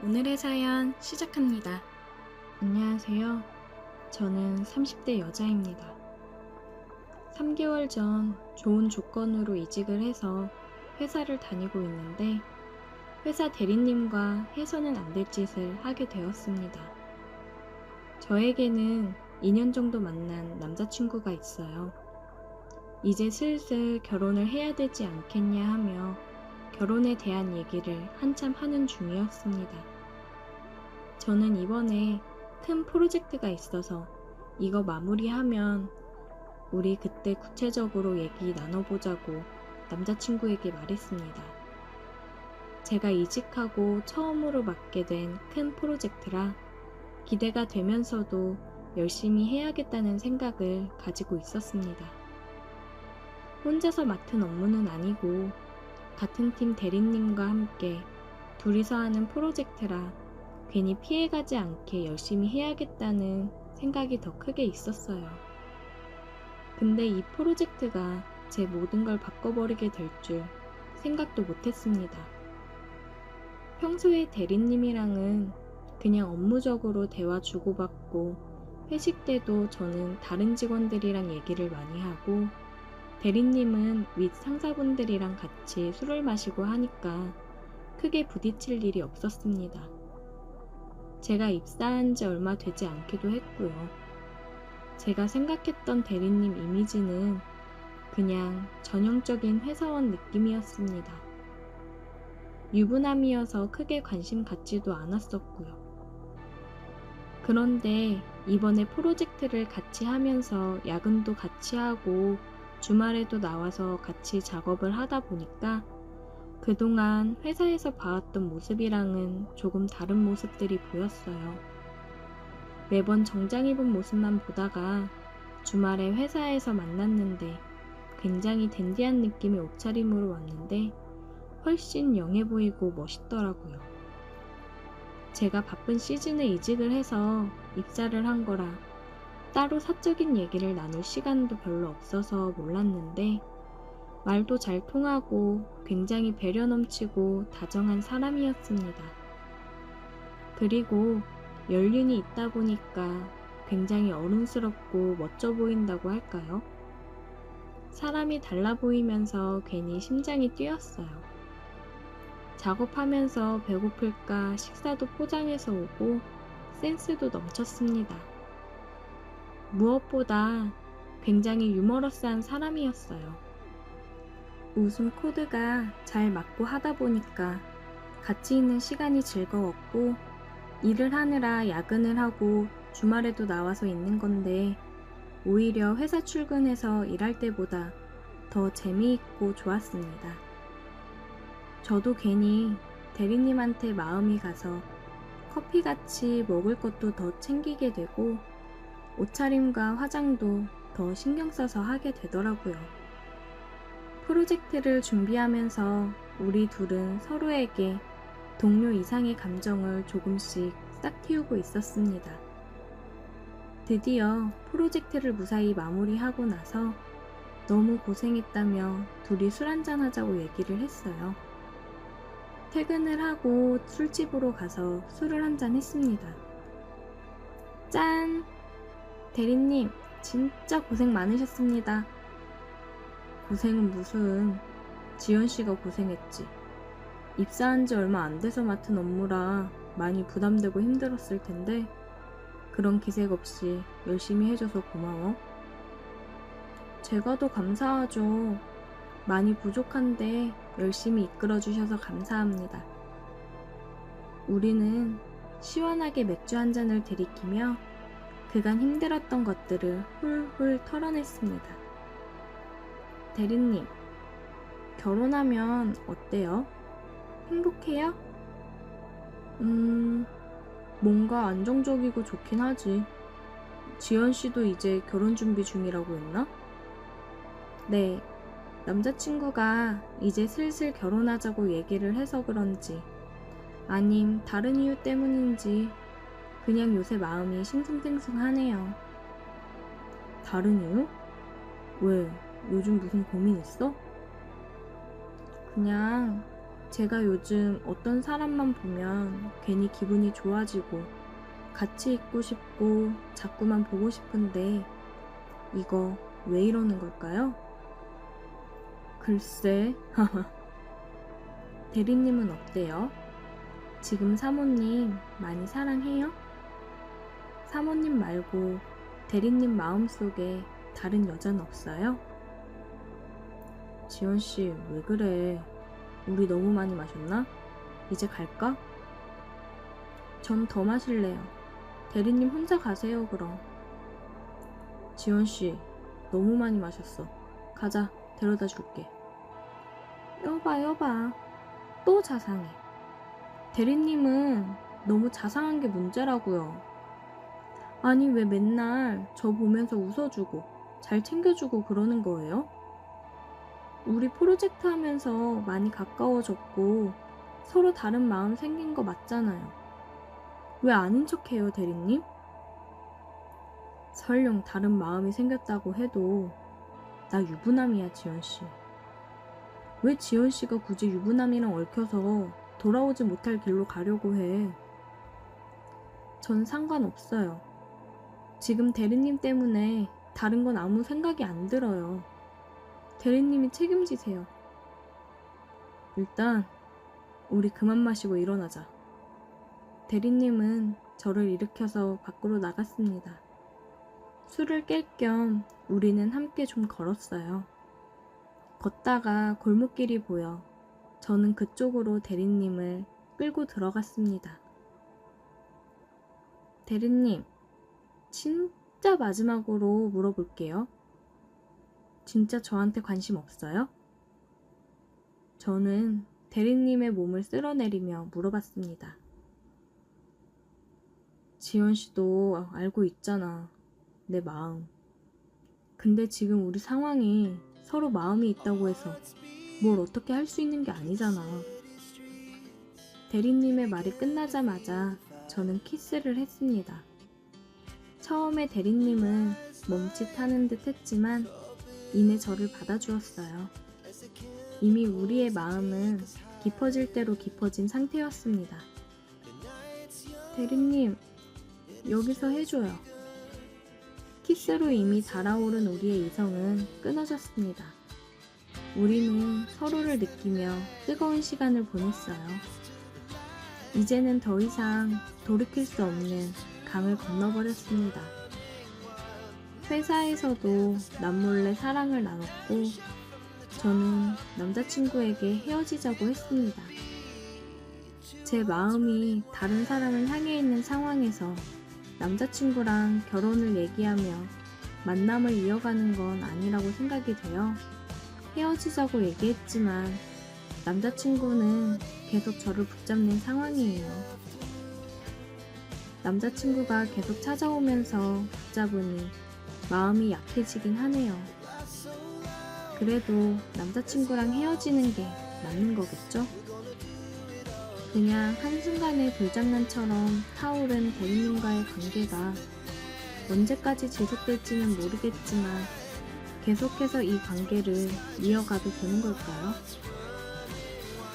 오늘의 사연 시작합니다. 안녕하세요. 저는 30대 여자입니다. 3개월 전 좋은 조건으로 이직을 해서 회사를 다니고 있는데 회사 대리님과 해서는 안 될 짓을 하게 되었습니다. 저에게는 2년 정도 만난 남자친구가 있어요. 이제 슬슬 결혼을 해야 되지 않겠냐 하며 결혼에 대한 얘기를 한참 하는 중이었습니다. 저는 이번에 큰 프로젝트가 있어서 이거 마무리하면 우리 그때 구체적으로 얘기 나눠보자고 남자친구에게 말했습니다. 제가 이직하고 처음으로 맡게 된 큰 프로젝트라 기대가 되면서도 열심히 해야겠다는 생각을 가지고 있었습니다. 혼자서 맡은 업무는 아니고 같은 팀 대리님과 함께 둘이서 하는 프로젝트라 괜히 피해가지 않게 열심히 해야겠다는 생각이 더 크게 있었어요. 근데 이 프로젝트가 제 모든 걸 바꿔버리게 될 줄 생각도 못했습니다. 평소에 대리님이랑은 그냥 업무적으로 대화 주고받고 회식 때도 저는 다른 직원들이랑 얘기를 많이 하고 대리님은 윗 상사분들이랑 같이 술을 마시고 하니까 크게 부딪힐 일이 없었습니다. 제가 입사한 지 얼마 되지 않기도 했고요. 제가 생각했던 대리님 이미지는 그냥 전형적인 회사원 느낌이었습니다. 유부남이어서 크게 관심 갖지도 않았었고요. 그런데 이번에 프로젝트를 같이 하면서 야근도 같이 하고 주말에도 나와서 같이 작업을 하다 보니까 그동안 회사에서 봐왔던 모습이랑은 조금 다른 모습들이 보였어요. 매번 정장 입은 모습만 보다가 주말에 회사에서 만났는데 굉장히 댄디한 느낌의 옷차림으로 왔는데 훨씬 영해 보이고 멋있더라고요. 제가 바쁜 시즌에 이직을 해서 입사를 한 거라 따로 사적인 얘기를 나눌 시간도 별로 없어서 몰랐는데 말도 잘 통하고 굉장히 배려 넘치고 다정한 사람이었습니다. 그리고 연륜이 있다 보니까 굉장히 어른스럽고 멋져 보인다고 할까요? 사람이 달라 보이면서 괜히 심장이 뛰었어요. 작업하면서 배고플까 식사도 포장해서 오고 센스도 넘쳤습니다. 무엇보다 굉장히 유머러스한 사람이었어요. 웃음 코드가 잘 맞고 하다 보니까 같이 있는 시간이 즐거웠고 일을 하느라 야근을 하고 주말에도 나와서 있는 건데 오히려 회사 출근해서 일할 때보다 더 재미있고 좋았습니다. 저도 괜히 대리님한테 마음이 가서 커피같이 먹을 것도 더 챙기게 되고 옷차림과 화장도 더 신경 써서 하게 되더라고요. 프로젝트를 준비하면서 우리 둘은 서로에게 동료 이상의 감정을 조금씩 싹 틔우고 있었습니다. 드디어 프로젝트를 무사히 마무리하고 나서 너무 고생했다며 둘이 술 한잔 하자고 얘기를 했어요. 퇴근을 하고 술집으로 가서 술을 한잔 했습니다. 짠! 대리님, 진짜 고생 많으셨습니다. 고생은 무슨, 지연씨가 고생했지. 입사한 지 얼마 안 돼서 맡은 업무라 많이 부담되고 힘들었을 텐데 그런 기색 없이 열심히 해줘서 고마워. 제가 더 감사하죠. 많이 부족한데 열심히 이끌어주셔서 감사합니다. 우리는 시원하게 맥주 한 잔을 들이키며 그간 힘들었던 것들을 훌훌 털어냈습니다. 대리님, 결혼하면 어때요? 행복해요? 뭔가 안정적이고 좋긴 하지. 지연씨도 이제 결혼 준비 중이라고 했나? 네, 남자친구가 이제 슬슬 결혼하자고 얘기를 해서 그런지 아님 다른 이유 때문인지 그냥 요새 마음이 싱숭생숭하네요. 다른 이유? 왜? 요즘 무슨 고민 있어? 그냥 제가 요즘 어떤 사람만 보면 괜히 기분이 좋아지고 같이 있고 싶고 자꾸만 보고 싶은데 이거 왜 이러는 걸까요? 글쎄, 대리님은 어때요? 지금 사모님 많이 사랑해요? 사모님 말고 대리님 마음속에 다른 여자는 없어요? 지연씨, 왜 그래? 우리 너무 많이 마셨나? 이제 갈까? 전 더 마실래요. 대리님 혼자 가세요, 그럼. 지연씨, 너무 많이 마셨어. 가자, 데려다 줄게. 여봐. 또 자상해. 대리님은 너무 자상한 게 문제라고요. 아니, 왜 맨날 저 보면서 웃어주고 잘 챙겨주고 그러는 거예요? 우리 프로젝트 하면서 많이 가까워졌고 서로 다른 마음 생긴 거 맞잖아요. 왜 아닌 척해요, 대리님? 설령 다른 마음이 생겼다고 해도 나 유부남이야, 지연씨. 왜 지연씨가 굳이 유부남이랑 얽혀서 돌아오지 못할 길로 가려고 해? 전 상관없어요. 지금 대리님 때문에 다른 건 아무 생각이 안 들어요. 대리님이 책임지세요. 일단 우리 그만 마시고 일어나자. 대리님은 저를 일으켜서 밖으로 나갔습니다. 술을 깰 겸 우리는 함께 좀 걸었어요. 걷다가 골목길이 보여 저는 그쪽으로 대리님을 끌고 들어갔습니다. 대리님, 진짜 마지막으로 물어볼게요. 진짜 저한테 관심 없어요? 저는 대리님의 몸을 쓸어내리며 물어봤습니다. 지연씨도 알고 있잖아, 내 마음. 근데 지금 우리 상황이 서로 마음이 있다고 해서 뭘 어떻게 할 수 있는 게 아니잖아. 대리님의 말이 끝나자마자 저는 키스를 했습니다. 처음에 대리님은 멈칫하는 듯 했지만 이내 저를 받아주었어요. 이미 우리의 마음은 깊어질 대로 깊어진 상태였습니다. 대리님, 여기서 해줘요. 키스로 이미 달아오른 우리의 이성은 끊어졌습니다. 우리는 서로를 느끼며 뜨거운 시간을 보냈어요. 이제는 더 이상 돌이킬 수 없는 강을 건너버렸습니다. 회사에서도 남몰래 사랑을 나눴고 저는 남자친구에게 헤어지자고 했습니다. 제 마음이 다른 사람을 향해 있는 상황에서 남자친구랑 결혼을 얘기하며 만남을 이어가는 건 아니라고 생각이 되어 헤어지자고 얘기했지만 남자친구는 계속 저를 붙잡는 상황이에요. 남자친구가 계속 찾아오면서 붙잡으니 마음이 약해지긴 하네요. 그래도 남자친구랑 헤어지는 게 맞는 거겠죠? 그냥 한순간의 불장난처럼 타오른 대리님과의 관계가 언제까지 지속될지는 모르겠지만 계속해서 이 관계를 이어가도 되는 걸까요?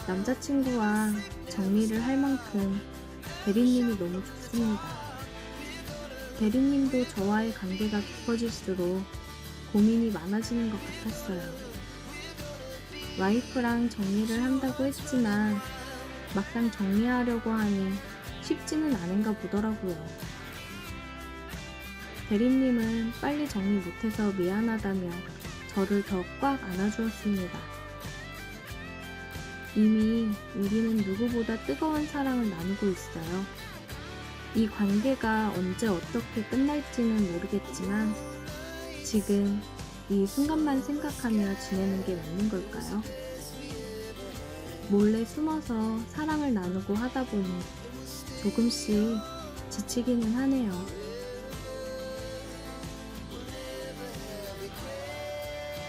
남자친구와 정리를 할 만큼 대리님이 너무 좋습니다. 대리님도 저와의 관계가 깊어질수록 고민이 많아지는 것 같았어요. 와이프랑 정리를 한다고 했지만 막상 정리하려고 하니 쉽지는 않은가 보더라고요. 대리님은 빨리 정리 못해서 미안하다며 저를 더 꽉 안아주었습니다. 이미 우리는 누구보다 뜨거운 사랑을 나누고 있어요. 이 관계가 언제 어떻게 끝날지는 모르겠지만 지금 이 순간만 생각하며 지내는 게 맞는 걸까요? 몰래 숨어서 사랑을 나누고 하다 보니 조금씩 지치기는 하네요.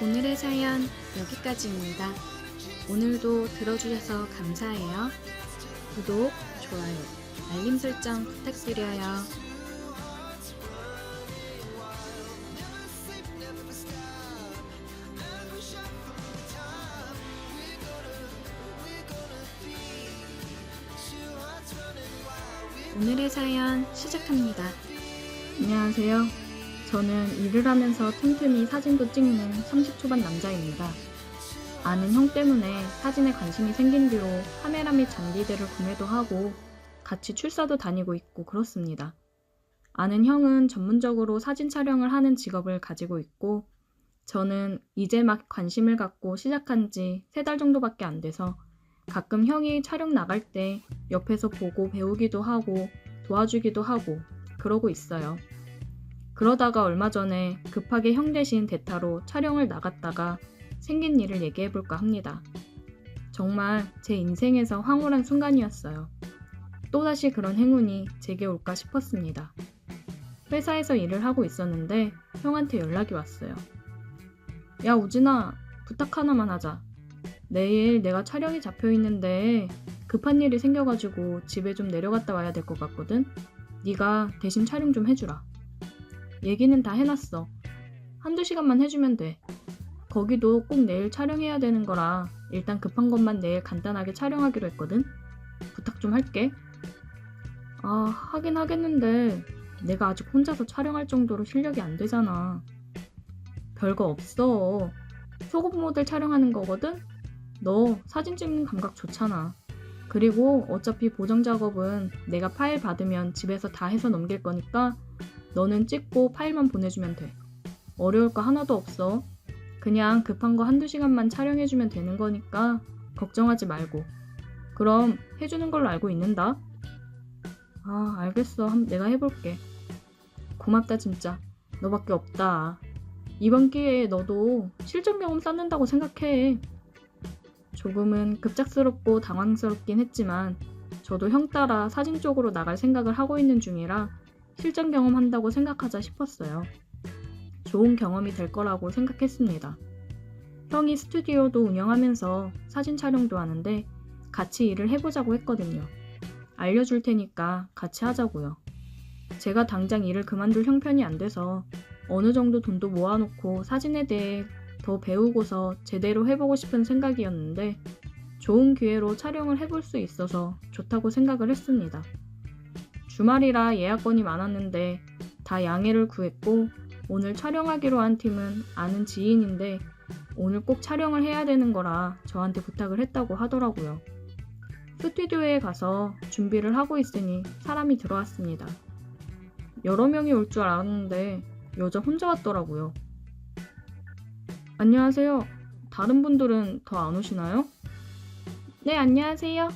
오늘의 사연 여기까지입니다. 오늘도 들어주셔서 감사해요. 구독, 좋아요, 알림 설정 부탁드려요. 오늘의 사연 시작합니다. 안녕하세요. 저는 일을 하면서 틈틈이 사진도 찍는 30 초반 남자입니다. 아는 형 때문에 사진에 관심이 생긴 뒤로 카메라 및 장비들을 구매도 하고 같이 출사도 다니고 있고 그렇습니다. 아는 형은 전문적으로 사진 촬영을 하는 직업을 가지고 있고 저는 이제 막 관심을 갖고 시작한 지 3달 정도밖에 안 돼서 가끔 형이 촬영 나갈 때 옆에서 보고 배우기도 하고 도와주기도 하고 그러고 있어요. 그러다가 얼마 전에 급하게 형 대신 대타로 촬영을 나갔다가 생긴 일을 얘기해볼까 합니다. 정말 제 인생에서 황홀한 순간이었어요. 또다시 그런 행운이 제게 올까 싶었습니다. 회사에서 일을 하고 있었는데 형한테 연락이 왔어요. 야 우진아, 부탁 하나만 하자. 내일 내가 촬영이 잡혀있는데 급한 일이 생겨가지고 집에 좀 내려갔다 와야 될 것 같거든? 네가 대신 촬영 좀 해주라. 얘기는 다 해놨어. 1~2시간만 해주면 돼. 거기도 꼭 내일 촬영해야 되는 거라 일단 급한 것만 내일 간단하게 촬영하기로 했거든? 부탁 좀 할게. 하긴 하겠는데 내가 아직 혼자서 촬영할 정도로 실력이 안 되잖아. 별거 없어. 속옷 모델 촬영하는 거거든? 너 사진 찍는 감각 좋잖아. 그리고 어차피 보정 작업은 내가 파일 받으면 집에서 다 해서 넘길 거니까 너는 찍고 파일만 보내주면 돼. 어려울 거 하나도 없어. 그냥 급한 거 1~2시간만 촬영해주면 되는 거니까 걱정하지 말고. 그럼 해주는 걸로 알고 있는다. 알겠어. 내가 해볼게. 고맙다 진짜. 너밖에 없다. 이번 기회에 너도 실전 경험 쌓는다고 생각해. 조금은 급작스럽고 당황스럽긴 했지만 저도 형 따라 사진 쪽으로 나갈 생각을 하고 있는 중이라 실전 경험한다고 생각하자 싶었어요. 좋은 경험이 될 거라고 생각했습니다. 형이 스튜디오도 운영하면서 사진 촬영도 하는데 같이 일을 해보자고 했거든요. 알려줄 테니까 같이 하자고요. 제가 당장 일을 그만둘 형편이 안 돼서 어느 정도 돈도 모아놓고 사진에 대해 더 배우고서 제대로 해보고 싶은 생각이었는데 좋은 기회로 촬영을 해볼 수 있어서 좋다고 생각을 했습니다. 주말이라 예약건이 많았는데 다 양해를 구했고 오늘 촬영하기로 한 팀은 아는 지인인데 오늘 꼭 촬영을 해야 되는 거라 저한테 부탁을 했다고 하더라고요. 스튜디오에 가서 준비를 하고 있으니 사람이 들어왔습니다. 여러 명이 올 줄 알았는데 여자 혼자 왔더라고요. 안녕하세요. 다른 분들은 더 안 오시나요? 네, 안녕하세요.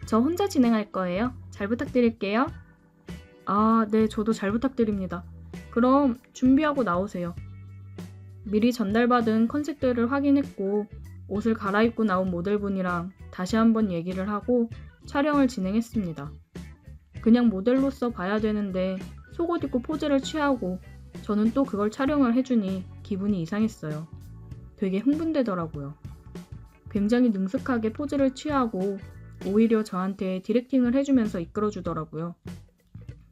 저 혼자 진행할 거예요. 잘 부탁드릴게요. 네, 저도 잘 부탁드립니다. 그럼 준비하고 나오세요. 미리 전달받은 컨셉들을 확인했고 옷을 갈아입고 나온 모델분이랑 다시 한번 얘기를 하고 촬영을 진행했습니다. 그냥 모델로서 봐야 되는데 속옷 입고 포즈를 취하고 저는 또 그걸 촬영을 해주니 기분이 이상했어요. 되게 흥분되더라고요. 굉장히 능숙하게 포즈를 취하고 오히려 저한테 디렉팅을 해주면서 이끌어주더라고요.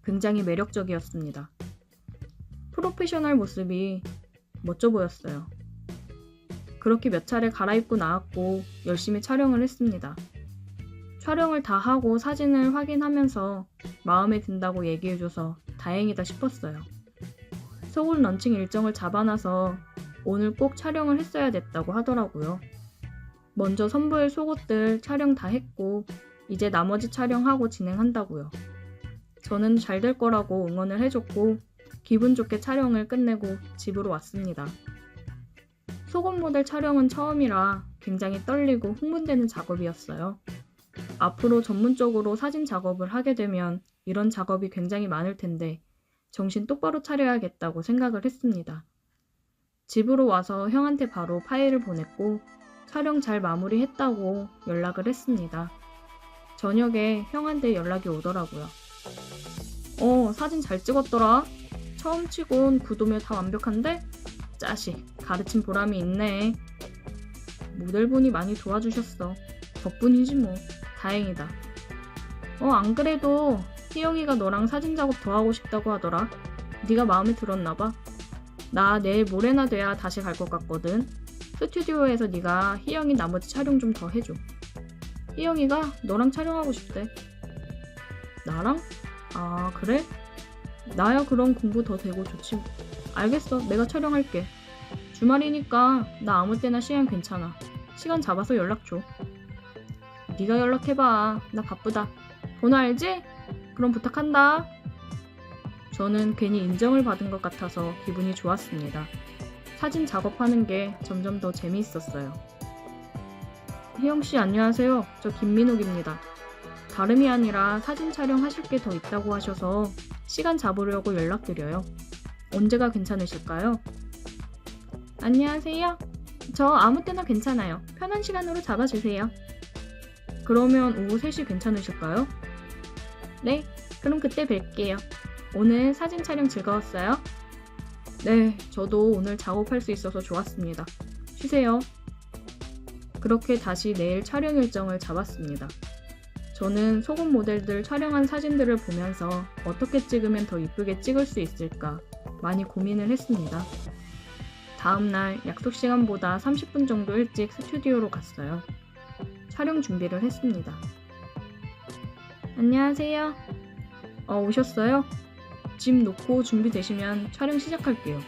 굉장히 매력적이었습니다. 프로페셔널 모습이 멋져 보였어요. 그렇게 몇 차례 갈아입고 나왔고 열심히 촬영을 했습니다. 촬영을 다 하고 사진을 확인하면서 마음에 든다고 얘기해줘서 다행이다 싶었어요. 속옷 런칭 일정을 잡아놔서 오늘 꼭 촬영을 했어야 됐다고 하더라고요. 먼저 선보일 속옷들 촬영 다 했고 이제 나머지 촬영하고 진행한다고요. 저는 잘 될 거라고 응원을 해줬고 기분 좋게 촬영을 끝내고 집으로 왔습니다. 속옷 모델 촬영은 처음이라 굉장히 떨리고 흥분되는 작업이었어요. 앞으로 전문적으로 사진 작업을 하게 되면 이런 작업이 굉장히 많을 텐데 정신 똑바로 차려야겠다고 생각을 했습니다. 집으로 와서 형한테 바로 파일을 보냈고 촬영 잘 마무리했다고 연락을 했습니다. 저녁에 형한테 연락이 오더라고요. 사진 잘 찍었더라. 처음 치곤 구도며 다 완벽한데? 짜식, 가르친 보람이 있네. 모델분이 많이 도와주셨어. 덕분이지 뭐. 다행이다. 안 그래도 희영이가 너랑 사진 작업 더 하고 싶다고 하더라. 네가 마음에 들었나봐. 나 내일 모레나 돼야 다시 갈 것 같거든. 스튜디오에서 네가 희영이 나머지 촬영 좀 더 해줘. 희영이가 너랑 촬영하고 싶대. 나랑? 아, 그래? 나야 그럼 공부 더 되고 좋지. 알겠어. 내가 촬영할게. 주말이니까 나 아무 때나 시간 괜찮아. 시간 잡아서 연락 줘. 네가 연락해봐. 나 바쁘다. 번호 알지? 그럼 부탁한다. 저는 괜히 인정을 받은 것 같아서 기분이 좋았습니다. 사진 작업하는 게 점점 더 재미있었어요. 혜영씨 안녕하세요. 저 김민욱입니다. 다름이 아니라 사진 촬영하실 게 더 있다고 하셔서 시간 잡으려고 연락드려요. 언제가 괜찮으실까요? 안녕하세요. 저 아무 때나 괜찮아요. 편한 시간으로 잡아주세요. 그러면 오후 3시 괜찮으실까요? 네, 그럼 그때 뵐게요. 오늘 사진 촬영 즐거웠어요? 네, 저도 오늘 작업할 수 있어서 좋았습니다. 쉬세요. 그렇게 다시 내일 촬영 일정을 잡았습니다. 저는 속옷 모델들 촬영한 사진들을 보면서 어떻게 찍으면 더 이쁘게 찍을 수 있을까 많이 고민을 했습니다. 다음날 약속 시간보다 30분 정도 일찍 스튜디오로 갔어요. 촬영 준비를 했습니다. 안녕하세요. 오셨어요? 짐 놓고 준비되시면 촬영 시작할게요.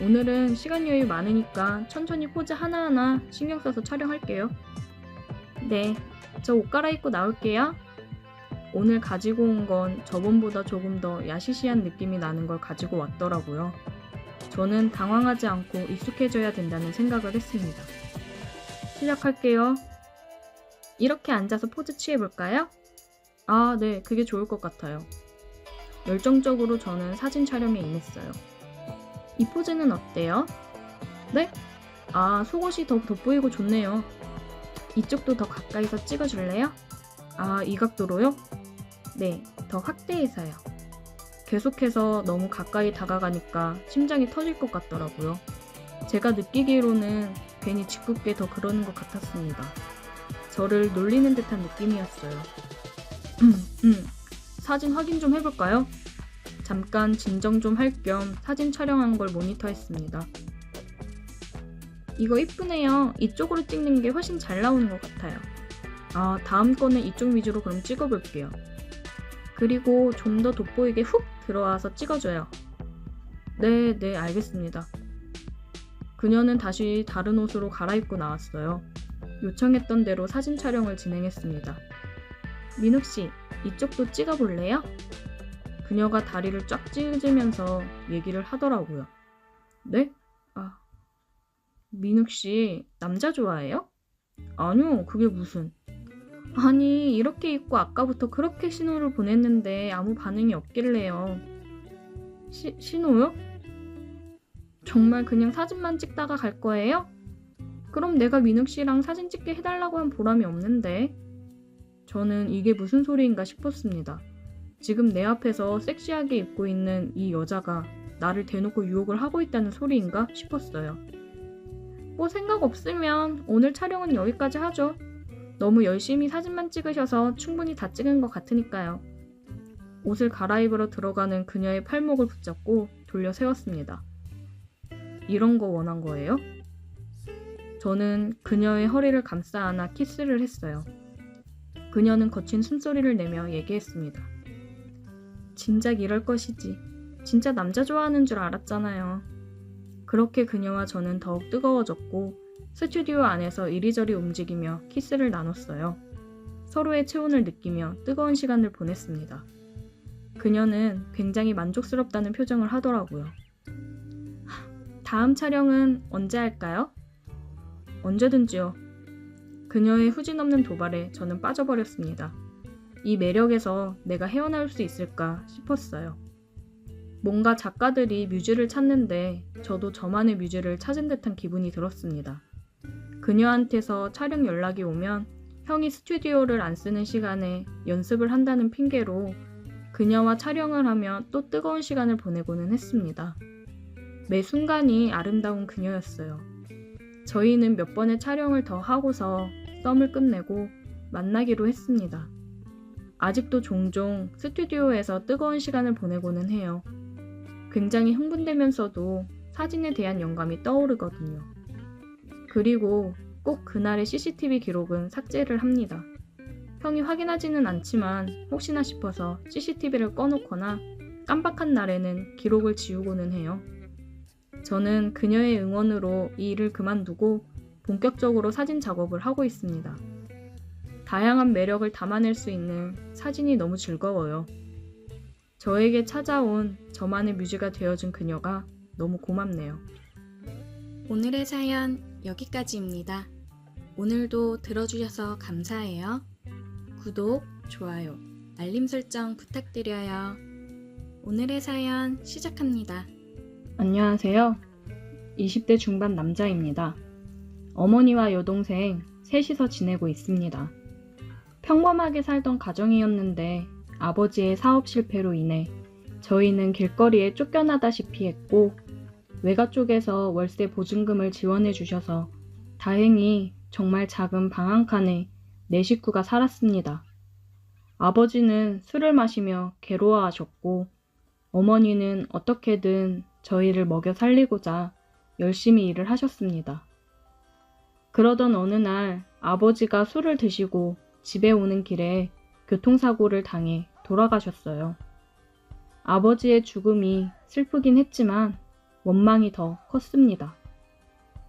오늘은 시간 여유 많으니까 천천히 포즈 하나하나 신경 써서 촬영할게요. 네, 저 옷 갈아입고 나올게요. 오늘 가지고 온 건 저번보다 조금 더 야시시한 느낌이 나는 걸 가지고 왔더라고요. 저는 당황하지 않고 익숙해져야 된다는 생각을 했습니다. 시작할게요. 이렇게 앉아서 포즈 취해볼까요? 아, 네, 그게 좋을 것 같아요. 열정적으로 저는 사진 촬영에 임했어요. 이 포즈는 어때요? 네? 아, 속옷이 더 돋보이고 좋네요. 이쪽도 더 가까이서 찍어줄래요? 아, 이 각도로요? 네, 더 확대해서요. 계속해서 너무 가까이 다가가니까 심장이 터질 것 같더라고요. 제가 느끼기로는 괜히 짓궂게 더 그러는 것 같았습니다. 저를 놀리는 듯한 느낌이었어요. 사진 확인 좀 해볼까요? 잠깐 진정 좀 할 겸 사진 촬영한 걸 모니터했습니다. 이거 이쁘네요. 이쪽으로 찍는 게 훨씬 잘 나오는 것 같아요. 아, 다음 거는 이쪽 위주로 그럼 찍어볼게요. 그리고 좀 더 돋보이게 훅 들어와서 찍어줘요. 네, 알겠습니다. 그녀는 다시 다른 옷으로 갈아입고 나왔어요. 요청했던 대로 사진 촬영을 진행했습니다. 민욱씨, 이쪽도 찍어볼래요? 그녀가 다리를 쫙 찢으면서 얘기를 하더라고요. 네? 아, 민욱씨, 남자 좋아해요? 아니요, 그게 무슨. 아니, 이렇게 입고 아까부터 그렇게 신호를 보냈는데 아무 반응이 없길래요. 신호요? 정말 그냥 사진만 찍다가 갈 거예요? 그럼 내가 민욱씨랑 사진 찍게 해달라고 한 보람이 없는데. 저는 이게 무슨 소리인가 싶었습니다. 지금 내 앞에서 섹시하게 입고 있는 이 여자가 나를 대놓고 유혹을 하고 있다는 소리인가 싶었어요. 뭐 생각 없으면 오늘 촬영은 여기까지 하죠. 너무 열심히 사진만 찍으셔서 충분히 다 찍은 것 같으니까요. 옷을 갈아입으러 들어가는 그녀의 팔목을 붙잡고 돌려 세웠습니다. 이런 거 원한 거예요? 저는 그녀의 허리를 감싸 안아 키스를 했어요. 그녀는 거친 숨소리를 내며 얘기했습니다. 진작 이럴 것이지. 진짜 남자 좋아하는 줄 알았잖아요. 그렇게 그녀와 저는 더욱 뜨거워졌고 스튜디오 안에서 이리저리 움직이며 키스를 나눴어요. 서로의 체온을 느끼며 뜨거운 시간을 보냈습니다. 그녀는 굉장히 만족스럽다는 표정을 하더라고요. 다음 촬영은 언제 할까요? 언제든지요. 그녀의 후진없는 도발에 저는 빠져버렸습니다. 이 매력에서 내가 헤어나올 수 있을까 싶었어요. 뭔가 작가들이 뮤즈를 찾는데 저도 저만의 뮤즈를 찾은 듯한 기분이 들었습니다. 그녀한테서 촬영 연락이 오면 형이 스튜디오를 안 쓰는 시간에 연습을 한다는 핑계로 그녀와 촬영을 하며 또 뜨거운 시간을 보내고는 했습니다. 매 순간이 아름다운 그녀였어요. 저희는 몇 번의 촬영을 더 하고서 썸을 끝내고 만나기로 했습니다. 아직도 종종 스튜디오에서 뜨거운 시간을 보내고는 해요. 굉장히 흥분되면서도 사진에 대한 영감이 떠오르거든요. 그리고 꼭 그날의 CCTV 기록은 삭제를 합니다. 형이 확인하지는 않지만 혹시나 싶어서 CCTV를 꺼놓거나 깜박한 날에는 기록을 지우고는 해요. 저는 그녀의 응원으로 이 일을 그만두고 본격적으로 사진 작업을 하고 있습니다. 다양한 매력을 담아낼 수 있는 사진이 너무 즐거워요. 저에게 찾아온 저만의 뮤즈가 되어준 그녀가 너무 고맙네요. 오늘의 사연 여기까지입니다. 오늘도 들어주셔서 감사해요. 구독, 좋아요, 알림 설정 부탁드려요. 오늘의 사연 시작합니다. 안녕하세요. 20대 중반 남자입니다. 어머니와 여동생 셋이서 지내고 있습니다. 평범하게 살던 가정이었는데 아버지의 사업 실패로 인해 저희는 길거리에 쫓겨나다시피 했고 외가 쪽에서 월세 보증금을 지원해 주셔서 다행히 정말 작은 방 한 칸에 네 식구가 살았습니다. 아버지는 술을 마시며 괴로워하셨고 어머니는 어떻게든 저희를 먹여 살리고자 열심히 일을 하셨습니다. 그러던 어느 날 아버지가 술을 드시고 집에 오는 길에 교통사고를 당해 돌아가셨어요. 아버지의 죽음이 슬프긴 했지만 원망이 더 컸습니다.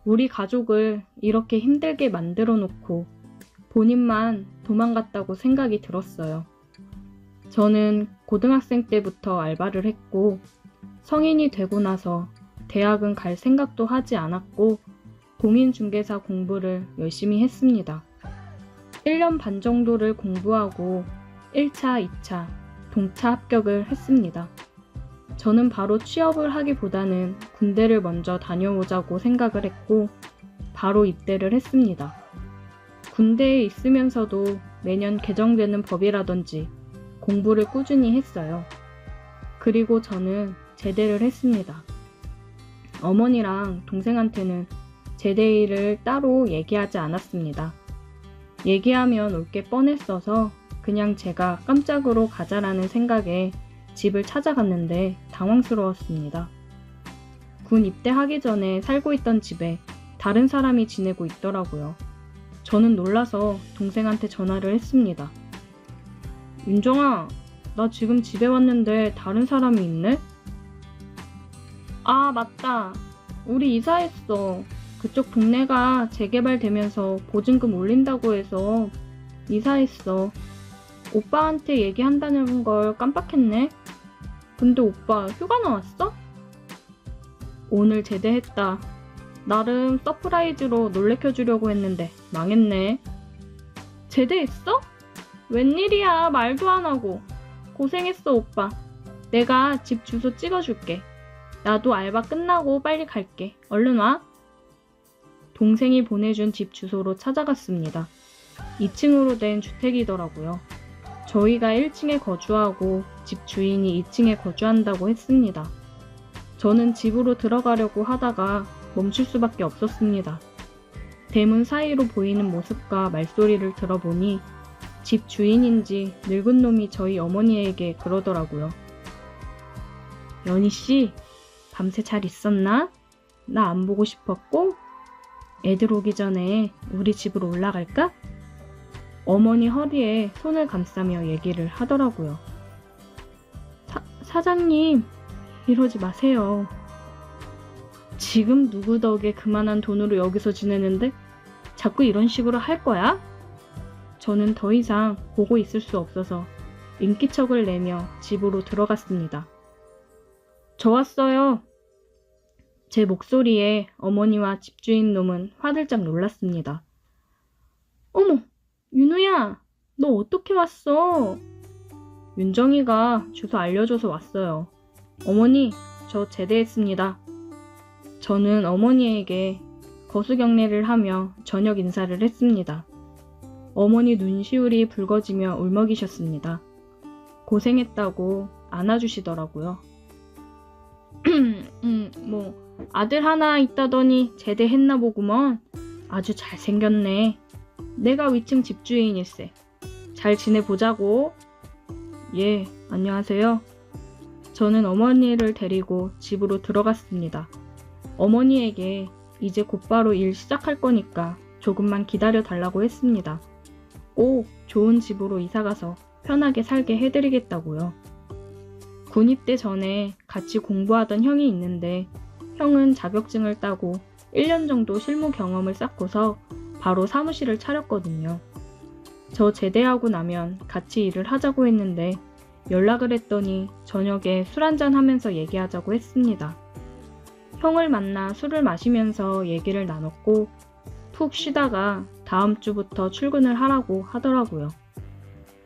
우리 가족을 이렇게 힘들게 만들어 놓고 본인만 도망갔다고 생각이 들었어요. 저는 고등학생 때부터 알바를 했고 성인이 되고 나서 대학은 갈 생각도 하지 않았고 공인중개사 공부를 열심히 했습니다. 1년 반 정도를 공부하고 1차, 2차, 동차 합격을 했습니다. 저는 바로 취업을 하기보다는 군대를 먼저 다녀오자고 생각을 했고 바로 입대를 했습니다. 군대에 있으면서도 매년 개정되는 법이라든지 공부를 꾸준히 했어요. 그리고 저는 제대를 했습니다. 어머니랑 동생한테는 제대일을 따로 얘기하지 않았습니다. 얘기하면 올 게 뻔했어서 그냥 제가 깜짝으로 가자라는 생각에 집을 찾아갔는데 당황스러웠습니다. 군 입대하기 전에 살고 있던 집에 다른 사람이 지내고 있더라고요. 저는 놀라서 동생한테 전화를 했습니다. 윤정아, 나 지금 집에 왔는데 다른 사람이 있네? 아, 맞다. 우리 이사했어. 그쪽 동네가 재개발되면서 보증금 올린다고 해서 이사했어. 오빠한테 얘기한다는 걸 깜빡했네. 근데 오빠 휴가 나왔어? 오늘 제대했다. 나름 서프라이즈로 놀래켜주려고 했는데 망했네. 제대했어? 웬일이야, 말도 안 하고. 고생했어, 오빠. 내가 집 주소 찍어줄게. 나도 알바 끝나고 빨리 갈게. 얼른 와. 동생이 보내준 집 주소로 찾아갔습니다. 2층으로 된 주택이더라고요. 저희가 1층에 거주하고 집 주인이 2층에 거주한다고 했습니다. 저는 집으로 들어가려고 하다가 멈출 수밖에 없었습니다. 대문 사이로 보이는 모습과 말소리를 들어보니 집 주인인지 늙은 놈이 저희 어머니에게 그러더라고요. 연희씨, 밤새 잘 있었나? 나 안 보고 싶었고? 애들 오기 전에 우리 집으로 올라갈까? 어머니 허리에 손을 감싸며 얘기를 하더라고요. 사장님, 이러지 마세요. 지금 누구 덕에 그만한 돈으로 여기서 지내는데 자꾸 이런 식으로 할 거야? 저는 더 이상 보고 있을 수 없어서 인기척을 내며 집으로 들어갔습니다. 저 왔어요. 제 목소리에 어머니와 집주인 놈은 화들짝 놀랐습니다. 어머, 윤우야, 너 어떻게 왔어? 윤정이가 주소 알려줘서 왔어요. 어머니, 저 제대했습니다. 저는 어머니에게 거수경례를 하며 저녁 인사를 했습니다. 어머니 눈시울이 붉어지며 울먹이셨습니다. 고생했다고 안아주시더라고요. 아들 하나 있다더니 제대했나 보구먼. 아주 잘생겼네. 내가 위층 집주인일세. 잘 지내보자고. 예, 안녕하세요. 저는 어머니를 데리고 집으로 들어갔습니다. 어머니에게 이제 곧바로 일 시작할 거니까 조금만 기다려 달라고 했습니다. 꼭 좋은 집으로 이사가서 편하게 살게 해드리겠다고요. 군입대 전에 같이 공부하던 형이 있는데 형은 자격증을 따고 1년 정도 실무 경험을 쌓고서 바로 사무실을 차렸거든요. 저 제대하고 나면 같이 일을 하자고 했는데 연락을 했더니 저녁에 술 한잔 하면서 얘기하자고 했습니다. 형을 만나 술을 마시면서 얘기를 나눴고 푹 쉬다가 다음 주부터 출근을 하라고 하더라고요.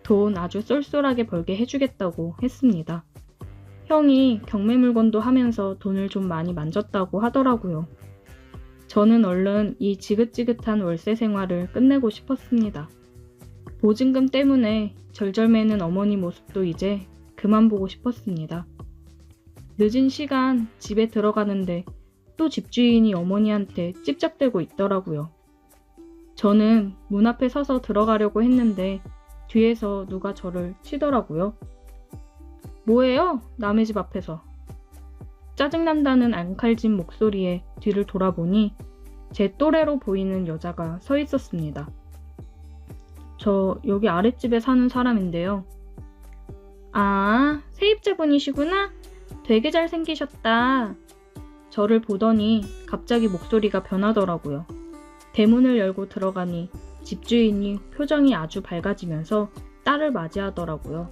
돈 아주 쏠쏠하게 벌게 해주겠다고 했습니다. 형이 경매 물건도 하면서 돈을 좀 많이 만졌다고 하더라고요. 저는 얼른 이 지긋지긋한 월세 생활을 끝내고 싶었습니다. 보증금 때문에 절절매는 어머니 모습도 이제 그만 보고 싶었습니다. 늦은 시간 집에 들어가는데 또 집주인이 어머니한테 찝쩍대고 있더라고요. 저는 문 앞에 서서 들어가려고 했는데 뒤에서 누가 저를 치더라고요. 뭐예요? 남의 집 앞에서. 짜증난다는 앙칼진 목소리에 뒤를 돌아보니 제 또래로 보이는 여자가 서 있었습니다. 저 여기 아랫집에 사는 사람인데요. 아, 세입자분이시구나? 되게 잘생기셨다. 저를 보더니 갑자기 목소리가 변하더라고요. 대문을 열고 들어가니 집주인이 표정이 아주 밝아지면서 딸을 맞이하더라고요.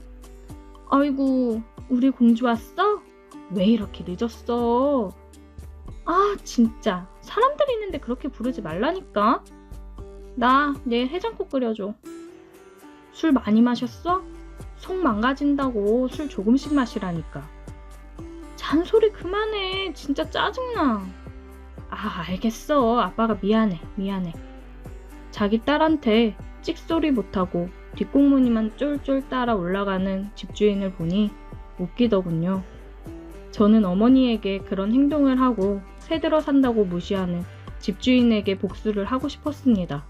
아이고, 우리 공주 왔어? 왜 이렇게 늦었어? 아, 진짜 사람들 있는데 그렇게 부르지 말라니까. 나 내일 해장국 끓여줘. 술 많이 마셨어? 속 망가진다고 술 조금씩 마시라니까. 잔소리 그만해. 진짜 짜증나. 아, 알겠어. 아빠가 미안해. 자기 딸한테 찍소리 못하고 뒷공무니만 쫄쫄 따라 올라가는 집주인을 보니 웃기더군요. 저는 어머니에게 그런 행동을 하고 새들어 산다고 무시하는 집주인에게 복수를 하고 싶었습니다.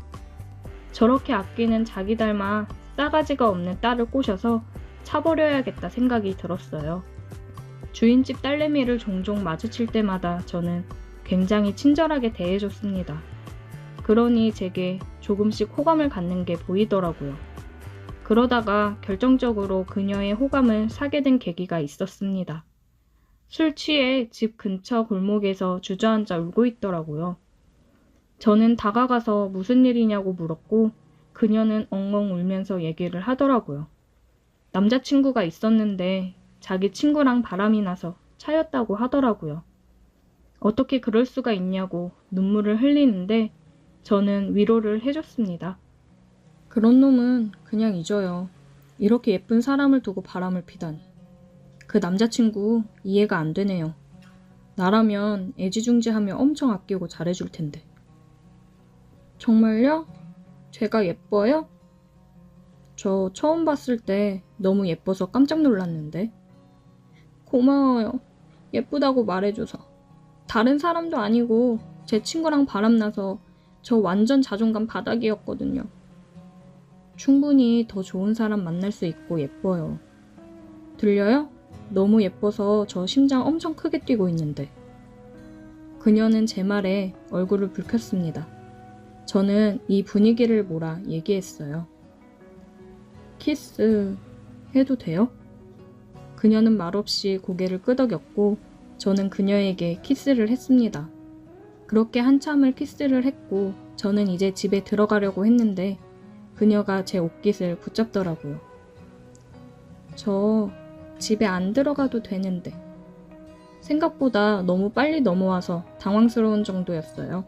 저렇게 아끼는 자기 닮아 싸가지가 없는 딸을 꼬셔서 차버려야겠다 생각이 들었어요. 주인집 딸내미를 종종 마주칠 때마다 저는 굉장히 친절하게 대해줬습니다. 그러니 제게 조금씩 호감을 갖는 게 보이더라고요. 그러다가 결정적으로 그녀의 호감을 사게 된 계기가 있었습니다. 술 취해 집 근처 골목에서 주저앉아 울고 있더라고요. 저는 다가가서 무슨 일이냐고 물었고 그녀는 엉엉 울면서 얘기를 하더라고요. 남자친구가 있었는데 자기 친구랑 바람이 나서 차였다고 하더라고요. 어떻게 그럴 수가 있냐고 눈물을 흘리는데 저는 위로를 해줬습니다. 그런 놈은 그냥 잊어요. 이렇게 예쁜 사람을 두고 바람을 피다니. 그 남자친구 이해가 안 되네요. 나라면 애지중지하며 엄청 아끼고 잘해줄 텐데. 정말요? 제가 예뻐요? 저 처음 봤을 때 너무 예뻐서 깜짝 놀랐는데. 고마워요. 예쁘다고 말해줘서. 다른 사람도 아니고 제 친구랑 바람나서 저 완전 자존감 바닥이었거든요. 충분히 더 좋은 사람 만날 수 있고 예뻐요. 들려요? 너무 예뻐서 저 심장 엄청 크게 뛰고 있는데. 그녀는 제 말에 얼굴을 붉혔습니다. 저는 이 분위기를 몰아 얘기했어요. 키스 해도 돼요? 그녀는 말없이 고개를 끄덕였고 저는 그녀에게 키스를 했습니다. 그렇게 한참을 키스를 했고 저는 이제 집에 들어가려고 했는데 그녀가 제 옷깃을 붙잡더라고요. 저 집에 안 들어가도 되는데. 생각보다 너무 빨리 넘어와서 당황스러운 정도였어요.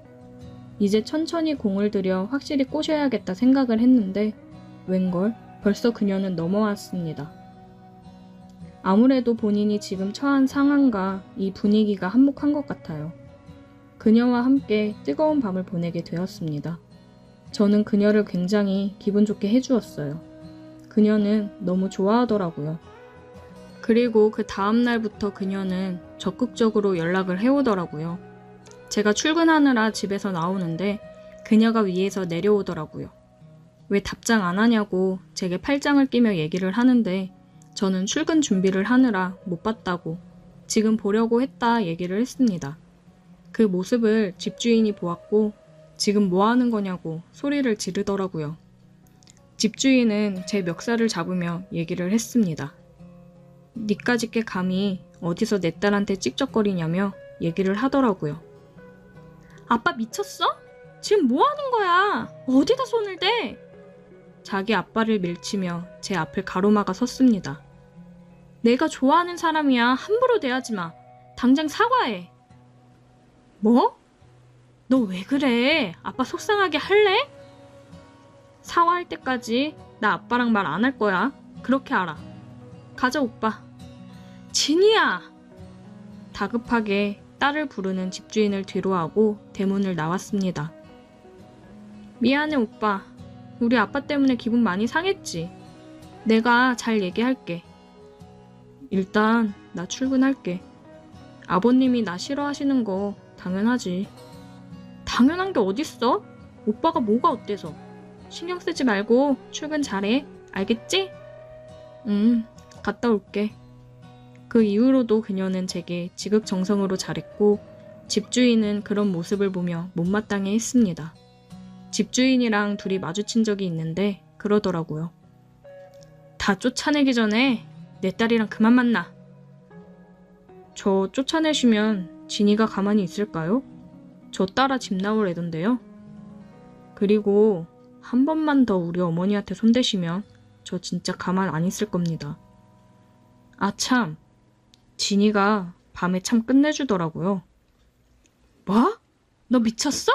이제 천천히 공을 들여 확실히 꼬셔야겠다 생각을 했는데 웬걸 벌써 그녀는 넘어왔습니다. 아무래도 본인이 지금 처한 상황과 이 분위기가 한몫한 것 같아요. 그녀와 함께 뜨거운 밤을 보내게 되었습니다. 저는 그녀를 굉장히 기분 좋게 해주었어요. 그녀는 너무 좋아하더라고요. 그리고 그 다음 날부터 그녀는 적극적으로 연락을 해오더라고요. 제가 출근하느라 집에서 나오는데 그녀가 위에서 내려오더라고요. 왜 답장 안 하냐고 제게 팔짱을 끼며 얘기를 하는데 저는 출근 준비를 하느라 못 봤다고 지금 보려고 했다 얘기를 했습니다. 그 모습을 집주인이 보았고 지금 뭐 하는 거냐고 소리를 지르더라고요. 집주인은 제 멱살을 잡으며 얘기를 했습니다. 니까짓 게 감히 어디서 내 딸한테 찝쩍거리냐며 얘기를 하더라고요. 아빠 미쳤어? 지금 뭐 하는 거야? 어디다 손을 대? 자기 아빠를 밀치며 제 앞을 가로막아 섰습니다. 내가 좋아하는 사람이야. 함부로 대하지 마. 당장 사과해. 뭐? 너 왜 그래? 아빠 속상하게 할래? 사과할 때까지 나 아빠랑 말 안 할 거야. 그렇게 알아. 가자, 오빠. 진이야! 다급하게 딸을 부르는 집주인을 뒤로하고 대문을 나왔습니다. 미안해, 오빠. 우리 아빠 때문에 기분 많이 상했지. 내가 잘 얘기할게. 일단 나 출근할게. 아버님이 나 싫어하시는 거 당연하지. 당연한 게 어딨어? 오빠가 뭐가 어때서? 신경 쓰지 말고 출근 잘해. 알겠지? 갔다 올게. 그 이후로도 그녀는 제게 지극정성으로 잘했고 집주인은 그런 모습을 보며 못마땅해 했습니다. 집주인이랑 둘이 마주친 적이 있는데 그러더라고요. 다 쫓아내기 전에 내 딸이랑 그만 만나. 저 쫓아내시면 진이가 가만히 있을까요? 저 따라 집 나올 애던데요. 그리고 한 번만 더 우리 어머니한테 손대시면 저 진짜 가만 안 있을 겁니다. 아 참, 진이가 밤에 참 끝내주더라고요. 뭐? 너 미쳤어?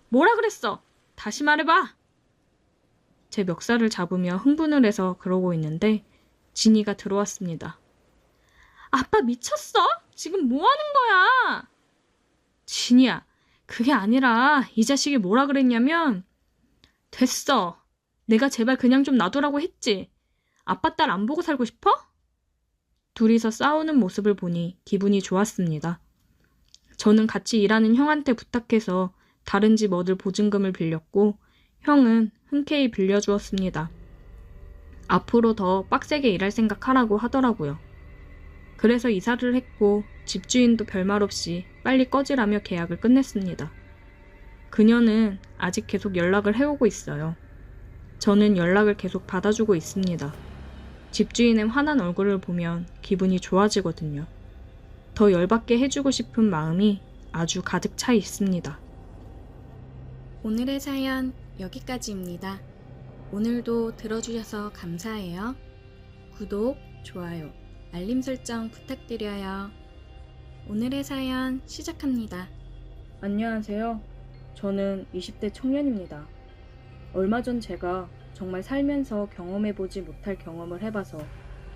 뭐라 그랬어? 다시 말해봐. 제 멱살을 잡으며 흥분을 해서 그러고 있는데 진이가 들어왔습니다. 아빠 미쳤어? 지금 뭐 하는 거야? 진이야, 그게 아니라 이 자식이 뭐라 그랬냐면 됐어. 내가 제발 그냥 좀 놔두라고 했지. 아빠 딸 안 보고 살고 싶어? 둘이서 싸우는 모습을 보니 기분이 좋았습니다. 저는 같이 일하는 형한테 부탁해서 다른 집 얻을 보증금을 빌렸고 형은 흔쾌히 빌려주었습니다. 앞으로 더 빡세게 일할 생각하라고 하더라고요. 그래서 이사를 했고 집주인도 별말 없이 빨리 꺼지라며 계약을 끝냈습니다. 그녀는 아직 계속 연락을 해오고 있어요. 저는 연락을 계속 받아주고 있습니다. 집주인의 화난 얼굴을 보면 기분이 좋아지거든요. 더 열받게 해주고 싶은 마음이 아주 가득 차 있습니다. 오늘의 사연 여기까지입니다. 오늘도 들어주셔서 감사해요. 구독, 좋아요, 알림 설정 부탁드려요. 오늘의 사연 시작합니다. 안녕하세요. 저는 20대 청년입니다. 얼마 전 제가 정말 살면서 경험해보지 못할 경험을 해봐서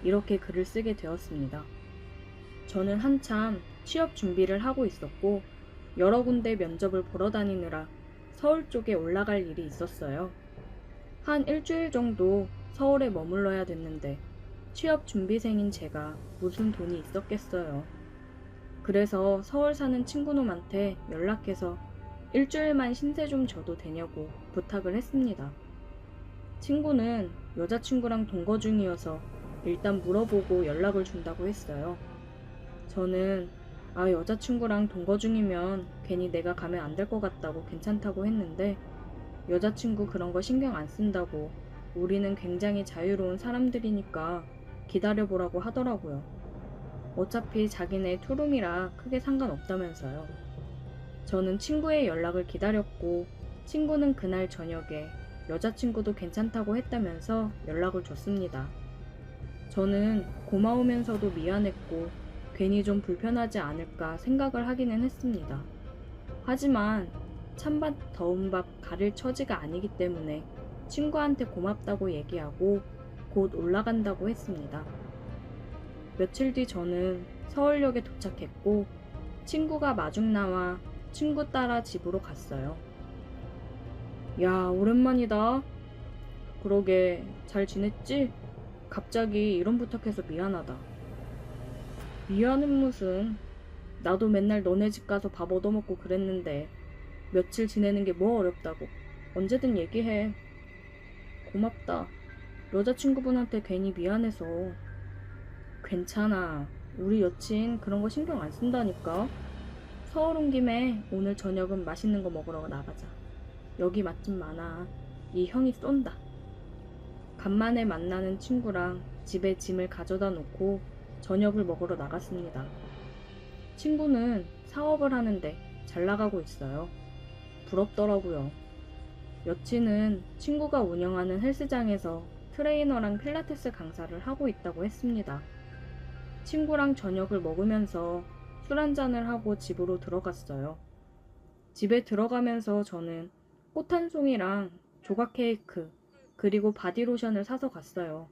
이렇게 글을 쓰게 되었습니다. 저는 한참 취업 준비를 하고 있었고 여러 군데 면접을 보러 다니느라 서울 쪽에 올라갈 일이 있었어요. 한 일주일 정도 서울에 머물러야 됐는데 취업 준비생인 제가 무슨 돈이 있었겠어요. 그래서 서울 사는 친구놈한테 연락해서 일주일만 신세 좀 져도 되냐고 부탁을 했습니다. 친구는 여자친구랑 동거 중이어서 일단 물어보고 연락을 준다고 했어요. 저는 여자친구랑 동거 중이면 괜히 내가 가면 안 될 것 같다고 괜찮다고 했는데 여자친구 그런 거 신경 안 쓴다고 우리는 굉장히 자유로운 사람들이니까 기다려보라고 하더라고요. 어차피 자기네 투룸이라 크게 상관없다면서요. 저는 친구의 연락을 기다렸고 친구는 그날 저녁에 여자친구도 괜찮다고 했다면서 연락을 줬습니다. 저는 고마우면서도 미안했고 괜히 좀 불편하지 않을까 생각을 하기는 했습니다. 하지만 찬밥 더운 밥 가릴 처지가 아니기 때문에 친구한테 고맙다고 얘기하고 곧 올라간다고 했습니다. 며칠 뒤 저는 서울역에 도착했고 친구가 마중 나와 친구 따라 집으로 갔어요. 야, 오랜만이다. 그러게, 잘 지냈지? 갑자기 이런 부탁해서 미안하다. 미안은 무슨. 나도 맨날 너네 집 가서 밥 얻어먹고 그랬는데 며칠 지내는 게 뭐 어렵다고. 언제든 얘기해. 고맙다. 여자친구분한테 괜히 미안해서. 괜찮아. 우리 여친 그런 거 신경 안 쓴다니까. 서울 온 김에 오늘 저녁은 맛있는 거 먹으러 나가자. 여기 맛집 많아. 이 형이 쏜다. 간만에 만나는 친구랑 집에 짐을 가져다 놓고 저녁을 먹으러 나갔습니다. 친구는 사업을 하는데 잘 나가고 있어요. 부럽더라고요. 여친은 친구가 운영하는 헬스장에서 트레이너랑 필라테스 강사를 하고 있다고 했습니다. 친구랑 저녁을 먹으면서 술 한잔을 하고 집으로 들어갔어요. 집에 들어가면서 저는 꽃 한 송이랑 조각 케이크, 그리고 바디로션을 사서 갔어요.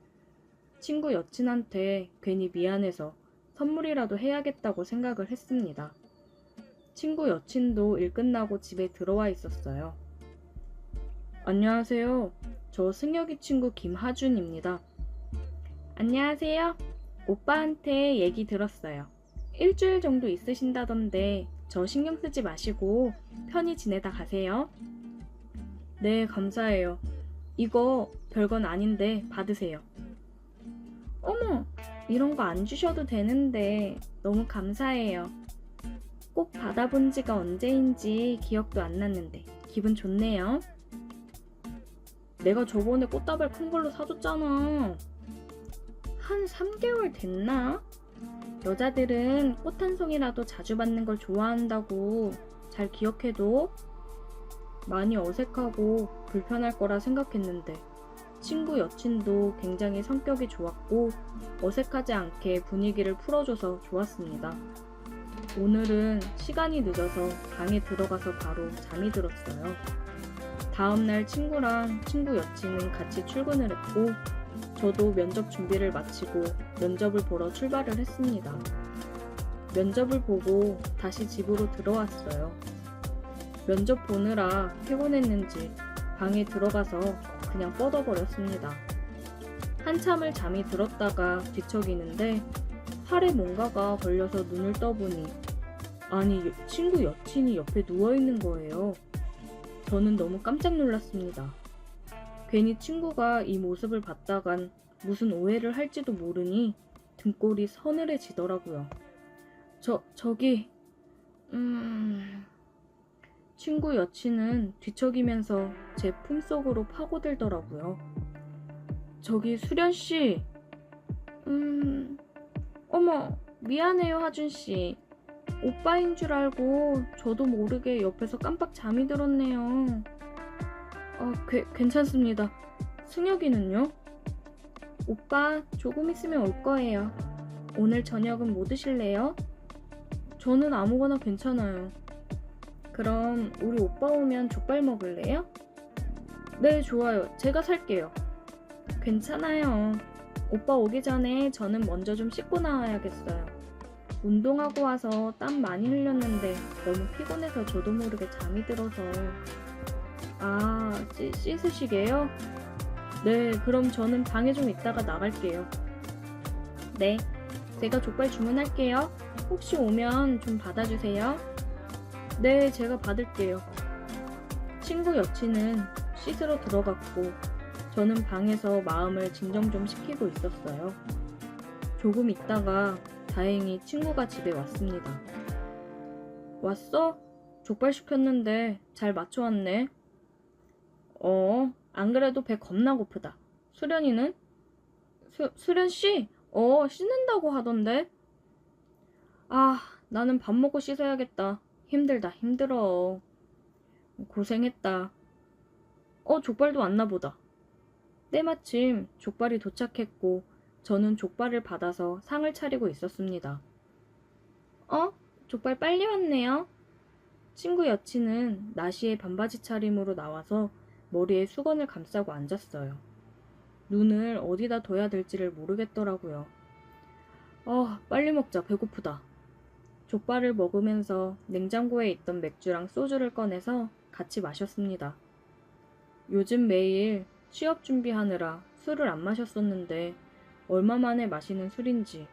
친구 여친한테 괜히 미안해서 선물이라도 해야겠다고 생각을 했습니다. 친구 여친도 일 끝나고 집에 들어와 있었어요. 안녕하세요. 저 승혁이 친구 김하준입니다. 안녕하세요. 오빠한테 얘기 들었어요. 일주일 정도 있으신다던데 저 신경 쓰지 마시고 편히 지내다 가세요. 네, 감사해요. 이거 별건 아닌데 받으세요. 어머, 이런 거 안 주셔도 되는데 너무 감사해요. 꼭 받아본 지가 언제인지 기억도 안 났는데 기분 좋네요. 내가 저번에 꽃다발 큰 걸로 사줬잖아. 한 3개월 됐나? 여자들은 꽃 한 송이라도 자주 받는 걸 좋아한다고 잘 기억해도. 많이 어색하고 불편할 거라 생각했는데 친구 여친도 굉장히 성격이 좋았고 어색하지 않게 분위기를 풀어줘서 좋았습니다. 오늘은 시간이 늦어서 방에 들어가서 바로 잠이 들었어요. 다음날 친구랑 친구 여친은 같이 출근을 했고 저도 면접 준비를 마치고 면접을 보러 출발을 했습니다. 면접을 보고 다시 집으로 들어왔어요. 면접 보느라 피곤했는지 방에 들어가서 그냥 뻗어버렸습니다. 한참을 잠이 들었다가 뒤척이는데 팔에 뭔가가 걸려서 눈을 떠보니 아니 친구 여친이 옆에 누워있는 거예요. 저는 너무 깜짝 놀랐습니다. 괜히 친구가 이 모습을 봤다간 무슨 오해를 할지도 모르니 등골이 서늘해지더라고요. 저기 친구 여친은 뒤척이면서 제 품속으로 파고들더라고요. 저기 수련씨. 어머, 미안해요 하준씨. 오빠인 줄 알고 저도 모르게 옆에서 깜빡 잠이 들었네요. 괜찮습니다. 승혁이는요? 오빠 조금 있으면 올 거예요. 오늘 저녁은 뭐 드실래요? 저는 아무거나 괜찮아요. 그럼 우리 오빠 오면 족발 먹을래요? 네, 좋아요. 제가 살게요. 괜찮아요. 오빠 오기 전에 저는 먼저 좀 씻고 나와야겠어요. 운동하고 와서 땀 많이 흘렸는데 너무 피곤해서 저도 모르게 잠이 들어서. 씻으시게요? 네, 그럼 저는 방에 좀 있다가 나갈게요. 네, 제가 족발 주문할게요. 혹시 오면 좀 받아주세요. 네, 제가 받을게요. 친구 여친은 씻으러 들어갔고 저는 방에서 마음을 진정 좀 시키고 있었어요. 조금 있다가 다행히 친구가 집에 왔습니다. 왔어? 족발 시켰는데 잘 맞춰왔네. 안 그래도 배 겁나 고프다. 수련이는? 수련씨? 씻는다고 하던데? 나는 밥 먹고 씻어야겠다. 힘들어. 고생했다. 족발도 왔나 보다. 때마침 족발이 도착했고 저는 족발을 받아서 상을 차리고 있었습니다. 족발 빨리 왔네요. 친구 여친은 나시의 반바지 차림으로 나와서 머리에 수건을 감싸고 앉았어요. 눈을 어디다 둬야 될지를 모르겠더라고요. 빨리 먹자. 배고프다. 족발을 먹으면서 냉장고에 있던 맥주랑 소주를 꺼내서 같이 마셨습니다. 요즘 매일 취업 준비하느라 술을 안 마셨었는데 얼마 만에 마시는 술인지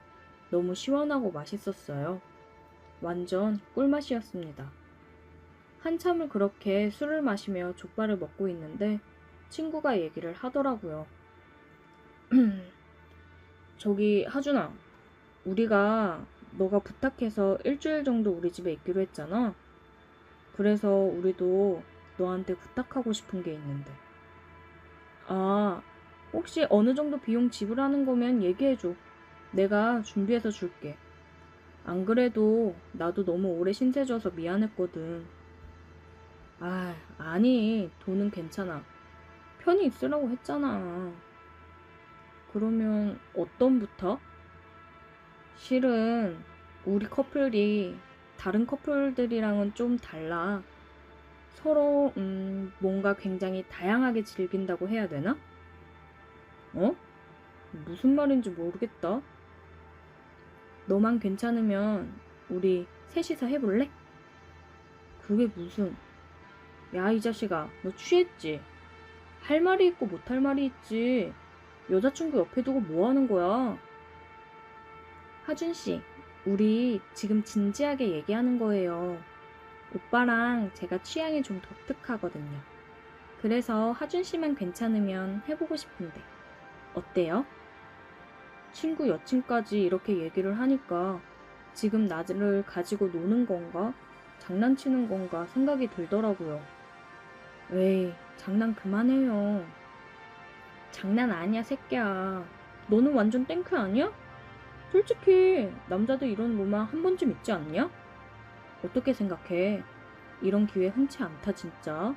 너무 시원하고 맛있었어요. 완전 꿀맛이었습니다. 한참을 그렇게 술을 마시며 족발을 먹고 있는데 친구가 얘기를 하더라고요. 저기 하준아, 우리가 너가 부탁해서 일주일 정도 우리 집에 있기로 했잖아. 그래서 우리도 너한테 부탁하고 싶은 게 있는데. 혹시 어느 정도 비용 지불하는 거면 얘기해줘. 내가 준비해서 줄게. 안 그래도 나도 너무 오래 신세져서 미안했거든. 아, 아니, 돈은 괜찮아. 편히 있으라고 했잖아. 그러면 어떤 부터? 실은 우리 커플이 다른 커플들이랑은 좀 달라. 서로 뭔가 굉장히 다양하게 즐긴다고 해야 되나? 어? 무슨 말인지 모르겠다. 너만 괜찮으면 우리 셋이서 해볼래? 그게 무슨... 야, 이 자식아, 너 취했지? 할 말이 있고 못할 말이 있지. 여자친구 옆에 두고 뭐 하는 거야? 하준 씨, 우리 지금 진지하게 얘기하는 거예요. 오빠랑 제가 취향이 좀 독특하거든요. 그래서 하준 씨만 괜찮으면 해보고 싶은데. 어때요? 친구 여친까지 이렇게 얘기를 하니까 지금 나를 가지고 노는 건가? 장난치는 건가 생각이 들더라고요. 에이, 장난 그만해요. 장난 아니야, 새끼야. 너는 완전 땡큐 아니야? 솔직히 남자들 이런 로망 한 번쯤 있지 않냐? 어떻게 생각해? 이런 기회 흔치 않다, 진짜.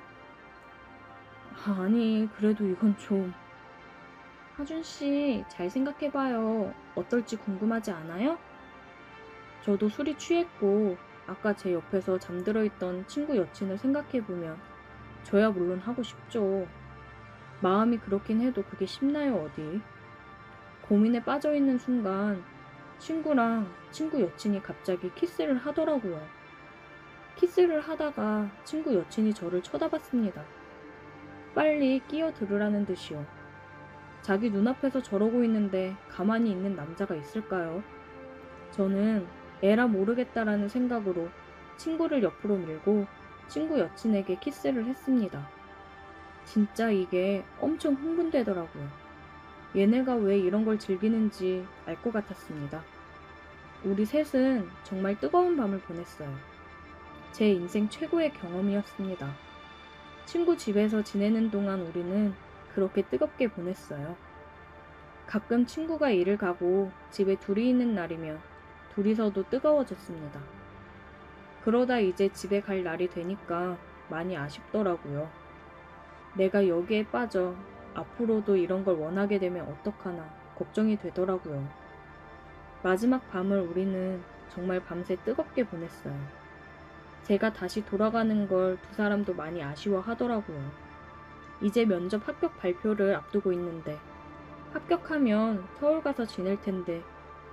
아니, 그래도 이건 좀... 하준 씨, 잘 생각해봐요. 어떨지 궁금하지 않아요? 저도 술이 취했고, 아까 제 옆에서 잠들어 있던 친구 여친을 생각해보면, 저야 물론 하고 싶죠. 마음이 그렇긴 해도 그게 쉽나요, 어디? 고민에 빠져있는 순간, 친구랑 친구 여친이 갑자기 키스를 하더라고요. 키스를 하다가 친구 여친이 저를 쳐다봤습니다. 빨리 끼어들으라는 듯이요. 자기 눈앞에서 저러고 있는데 가만히 있는 남자가 있을까요? 저는 에라 모르겠다라는 생각으로 친구를 옆으로 밀고 친구 여친에게 키스를 했습니다. 진짜 이게 엄청 흥분되더라고요. 얘네가 왜 이런 걸 즐기는지 알 것 같았습니다. 우리 셋은 정말 뜨거운 밤을 보냈어요. 제 인생 최고의 경험이었습니다. 친구 집에서 지내는 동안 우리는 그렇게 뜨겁게 보냈어요. 가끔 친구가 일을 가고 집에 둘이 있는 날이면 둘이서도 뜨거워졌습니다. 그러다 이제 집에 갈 날이 되니까 많이 아쉽더라고요. 내가 여기에 빠져 앞으로도 이런 걸 원하게 되면 어떡하나 걱정이 되더라고요. 마지막 밤을 우리는 정말 밤새 뜨겁게 보냈어요. 제가 다시 돌아가는 걸 두 사람도 많이 아쉬워하더라고요. 이제 면접 합격 발표를 앞두고 있는데 합격하면 서울 가서 지낼 텐데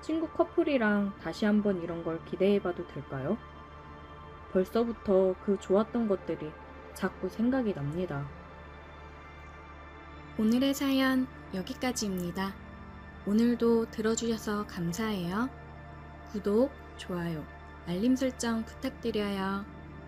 친구 커플이랑 다시 한번 이런 걸 기대해봐도 될까요? 벌써부터 그 좋았던 것들이 자꾸 생각이 납니다. 오늘의 사연 여기까지입니다. 오늘도 들어주셔서 감사해요. 구독, 좋아요, 알림 설정 부탁드려요.